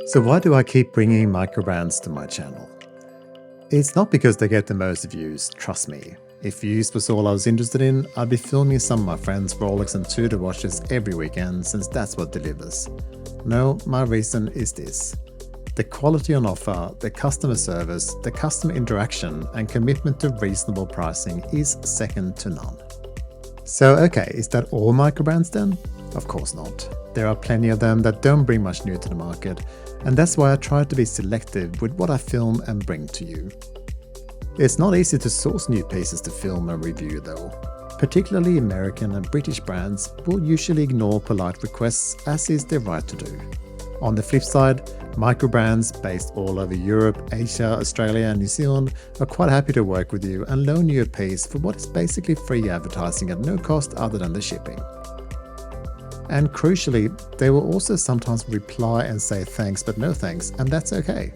So why do I keep bringing microbrands to my channel? It's not because they get the most views, trust me. If views was all I was interested in, I'd be filming some of my friends' Rolex and Tudor watches every weekend since that's what delivers. No, my reason is this. The quality on offer, the customer service, the customer interaction and commitment to reasonable pricing is second to none. So okay, is that all microbrands then? Of course not. There are plenty of them that don't bring much new to the market, and that's why I try to be selective with what I film and bring to you. It's not easy to source new pieces to film and review though. Particularly American and British brands will usually ignore polite requests, as is their right to do. On the flip side, microbrands based all over Europe, Asia, Australia and New Zealand are quite happy to work with you and loan you a piece for what is basically free advertising at no cost other than the shipping. And crucially, they will also sometimes reply and say thanks but no thanks, and that's okay.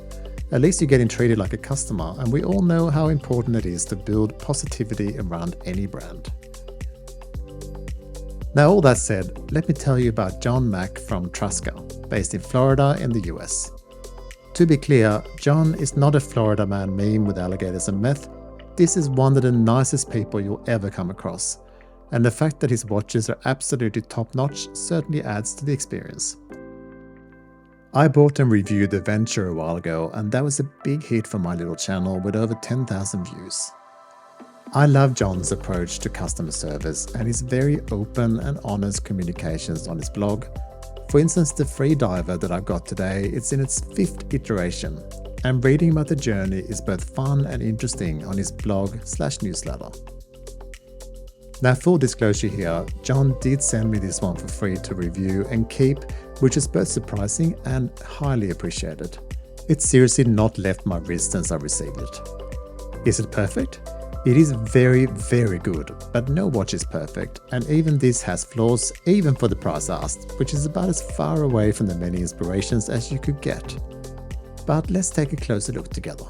At least you're getting treated like a customer, and we all know how important it is to build positivity around any brand. Now all that said, let me tell you about John Mack from Trusca, based in Florida in the US. To be clear, John is not a Florida man meme with alligators and meth. This is one of the nicest people you'll ever come across. And the fact that his watches are absolutely top-notch certainly adds to the experience. I bought and reviewed the Venture a while ago, and that was a big hit for my little channel with over 10,000 views. I love John's approach to customer service and his very open and honest communications on his blog. For instance, the free diver that I've got today, it's in its 5th iteration, and reading about the journey is both fun and interesting on his blog/newsletter. Now, full disclosure here, John did send me this one for free to review and keep, which is both surprising and highly appreciated. It's seriously not left my wrist since I received it. Is it perfect? It is very, very good, but no watch is perfect, and even this has flaws, even for the price asked, which is about as far away from the many inspirations as you could get. But let's take a closer look together.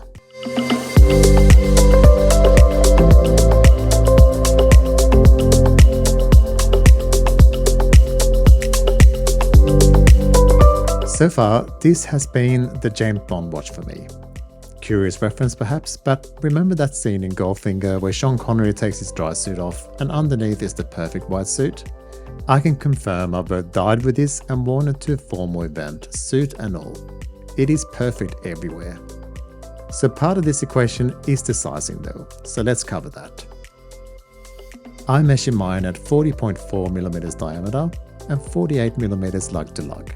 So far, this has been the James Bond watch for me. Curious reference perhaps, but remember that scene in Goldfinger where Sean Connery takes his dry suit off and underneath is the perfect white suit? I can confirm I've both dyed with this and worn it to a formal event, suit and all. It is perfect everywhere. So part of this equation is the sizing though, so let's cover that. I measure mine at 40.4mm diameter and 48mm lug to lug.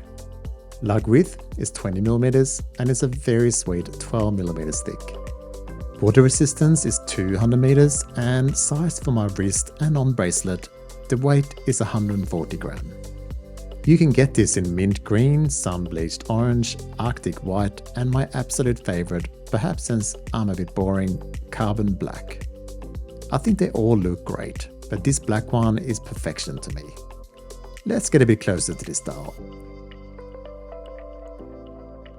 Lug width is 20mm and it's a very sweet 12mm thick. Water resistance is 200 meters and size for my wrist and on bracelet, the weight is 140 gram. You can get this in mint green, sun-bleached orange, arctic white and my absolute favorite, perhaps since I'm a bit boring, carbon black. I think they all look great, but this black one is perfection to me. Let's get a bit closer to this dial.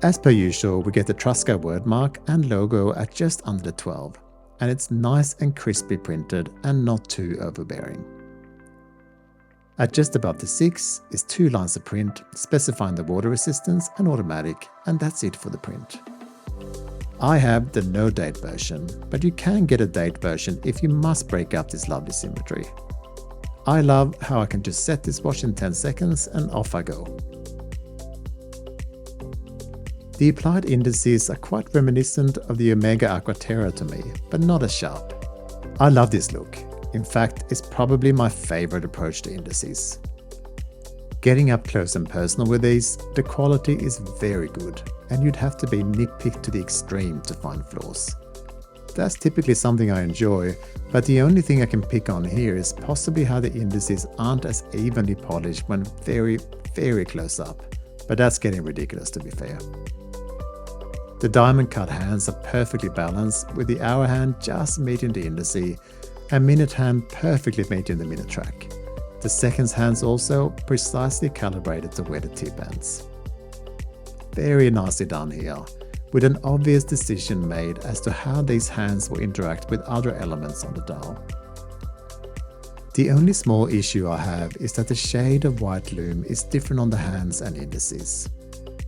As per usual, we get the Trusca wordmark and logo at just under the 12, and it's nice and crispy printed and not too overbearing. At just above the 6 is 2 lines of print specifying the water resistance and automatic, and that's it for the print. I have the no date version, but you can get a date version if you must break up this lovely symmetry. I love how I can just set this watch in 10 seconds and off I go. The applied indices are quite reminiscent of the Omega Aquaterra to me, but not as sharp. I love this look. In fact, it's probably my favorite approach to indices. Getting up close and personal with these, the quality is very good, and you'd have to be nitpicked to the extreme to find flaws. That's typically something I enjoy, but the only thing I can pick on here is possibly how the indices aren't as evenly polished when very, very close up, but that's getting ridiculous to be fair. The diamond cut hands are perfectly balanced, with the hour hand just meeting the indice and minute hand perfectly meeting the minute track. The seconds hands also precisely calibrated to where the tip ends. Very nicely done here, with an obvious decision made as to how these hands will interact with other elements on the dial. The only small issue I have is that the shade of white lume is different on the hands and indices.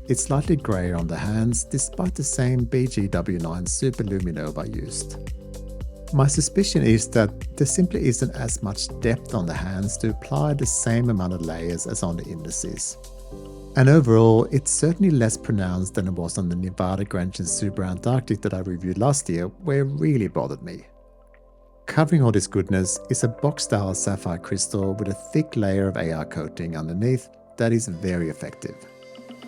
it's slightly grayer on the hands despite the same BGW9 Super Luminova used. My suspicion is that there simply isn't as much depth on the hands to apply the same amount of layers as on the indices. And overall, it's certainly less pronounced than it was on the Nevada Grantian Super Antarctic that I reviewed last year, where it really bothered me. Covering all this goodness is a box-style sapphire crystal with a thick layer of AR coating underneath that is very effective.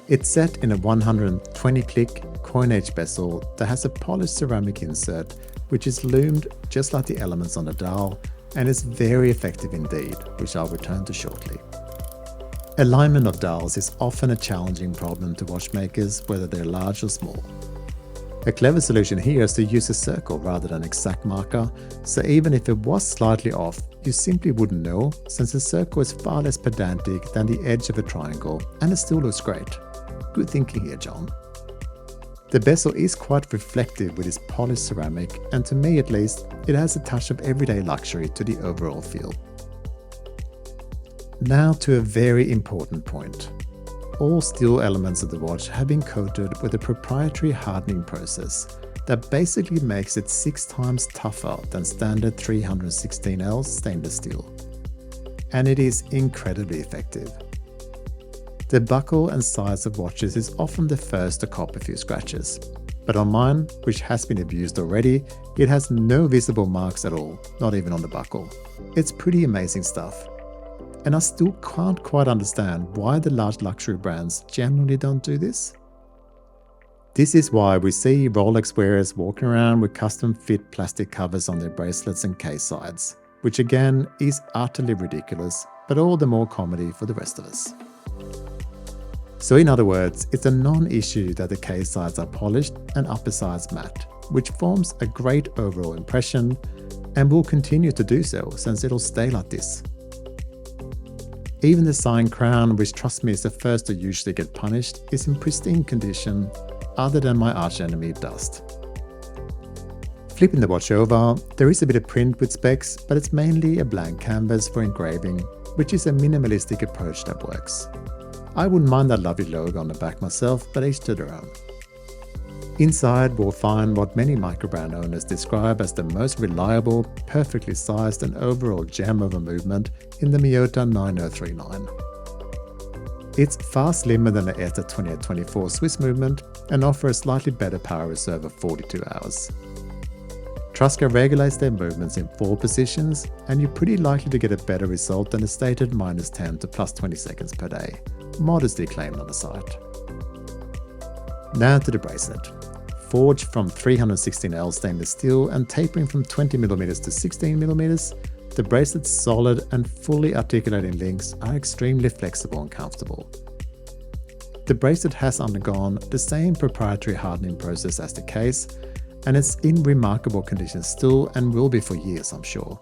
It's set in a 120-click coin-edge bezel that has a polished ceramic insert which is loomed just like the elements on the dial and is very effective indeed, which I'll return to shortly. Alignment of dials is often a challenging problem to watchmakers, whether they're large or small. A clever solution here is to use a circle rather than an exact marker, so even if it was slightly off, you simply wouldn't know, since a circle is far less pedantic than the edge of a triangle and it still looks great. Good thinking here, John. The bezel is quite reflective with its polished ceramic, and to me at least, it adds a touch of everyday luxury to the overall feel. Now to a very important point. All steel elements of the watch have been coated with a proprietary hardening process that basically makes it 6 times tougher than standard 316L stainless steel. And it is incredibly effective. The buckle and size of watches is often the first to cop a few scratches, but on mine, which has been abused already, it has no visible marks at all, not even on the buckle. It's pretty amazing stuff. And I still can't quite understand why the large luxury brands generally don't do this. This is why we see Rolex wearers walking around with custom fit plastic covers on their bracelets and case sides, which again is utterly ridiculous, but all the more comedy for the rest of us. So in other words, it's a non-issue that the case sides are polished and upper sides matte, which forms a great overall impression and will continue to do so since it'll stay like this. Even the sign crown, which trust me is the first to usually get punished, is in pristine condition other than my archenemy dust. Flipping the watch over, there is a bit of print with specks, but it's mainly a blank canvas for engraving, which is a minimalistic approach that works. I wouldn't mind that lovely logo on the back myself, but each to their own. Inside, we'll find what many microbrand owners describe as the most reliable, perfectly sized and overall gem of a movement in the Miyota 9039. It's far slimmer than the ETA 2824 Swiss movement and offers a slightly better power reserve of 42 hours. Trusca regulates their movements in 4 positions, and you're pretty likely to get a better result than the stated -10 to +20 seconds per day, modestly claimed on the site. Now to the bracelet. Forged from 316L stainless steel and tapering from 20mm to 16mm, the bracelet's solid and fully articulating links are extremely flexible and comfortable. The bracelet has undergone the same proprietary hardening process as the case, and it's in remarkable condition still and will be for years, I'm sure.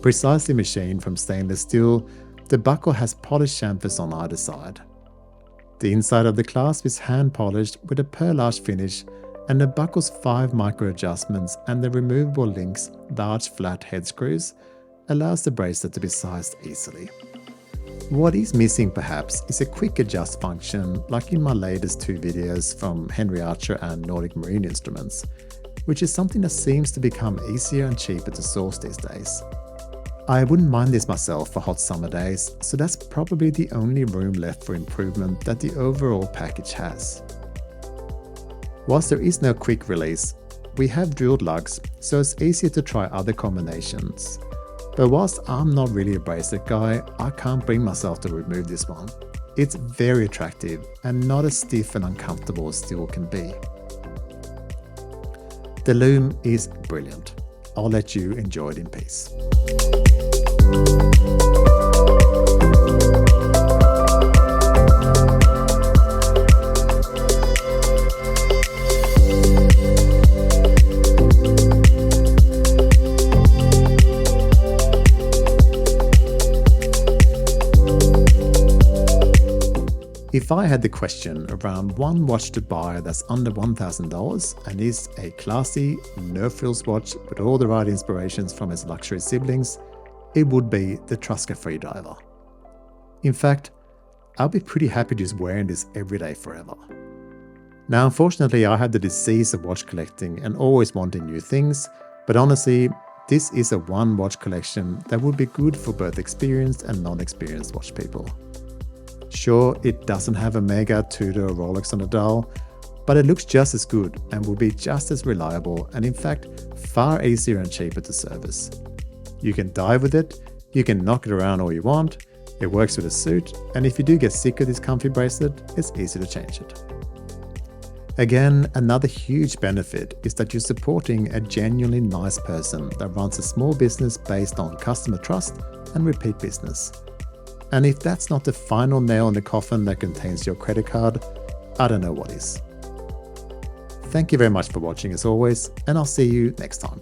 Precisely machined from stainless steel, the buckle has polished chamfers on either side. The inside of the clasp is hand polished with a perlage finish, and the buckle's 5 micro adjustments and the removable links large flat head screws allows the bracelet to be sized easily. What is missing perhaps is a quick adjust function like in my latest 2 videos from Henry Archer and Nordic Marine Instruments, which is something that seems to become easier and cheaper to source these days. I wouldn't mind this myself for hot summer days, so that's probably the only room left for improvement that the overall package has. Whilst there is no quick release, we have drilled lugs, so it's easier to try other combinations. But whilst I'm not really a bracelet guy, I can't bring myself to remove this one. It's very attractive and not as stiff and uncomfortable as steel can be. The loom is brilliant. I'll let you enjoy it in peace. If I had the question around one watch to buy that's under $1,000 and is a classy, no-frills watch with all the right inspirations from its luxury siblings, it would be the Trusca Freediver. In fact, I'll be pretty happy just wearing this every day forever. Now, unfortunately, I have the disease of watch collecting and always wanting new things, but honestly, this is a one watch collection that would be good for both experienced and non-experienced watch people. Sure, it doesn't have a Mega, Tudor, or Rolex on the dial, but it looks just as good and will be just as reliable and in fact far easier and cheaper to service. You can dive with it, you can knock it around all you want, it works with a suit, and if you do get sick of this comfy bracelet, it's easy to change it. Again, another huge benefit is that you're supporting a genuinely nice person that runs a small business based on customer trust and repeat business. And if that's not the final nail in the coffin that contains your credit card, I don't know what is. Thank you very much for watching as always, and I'll see you next time.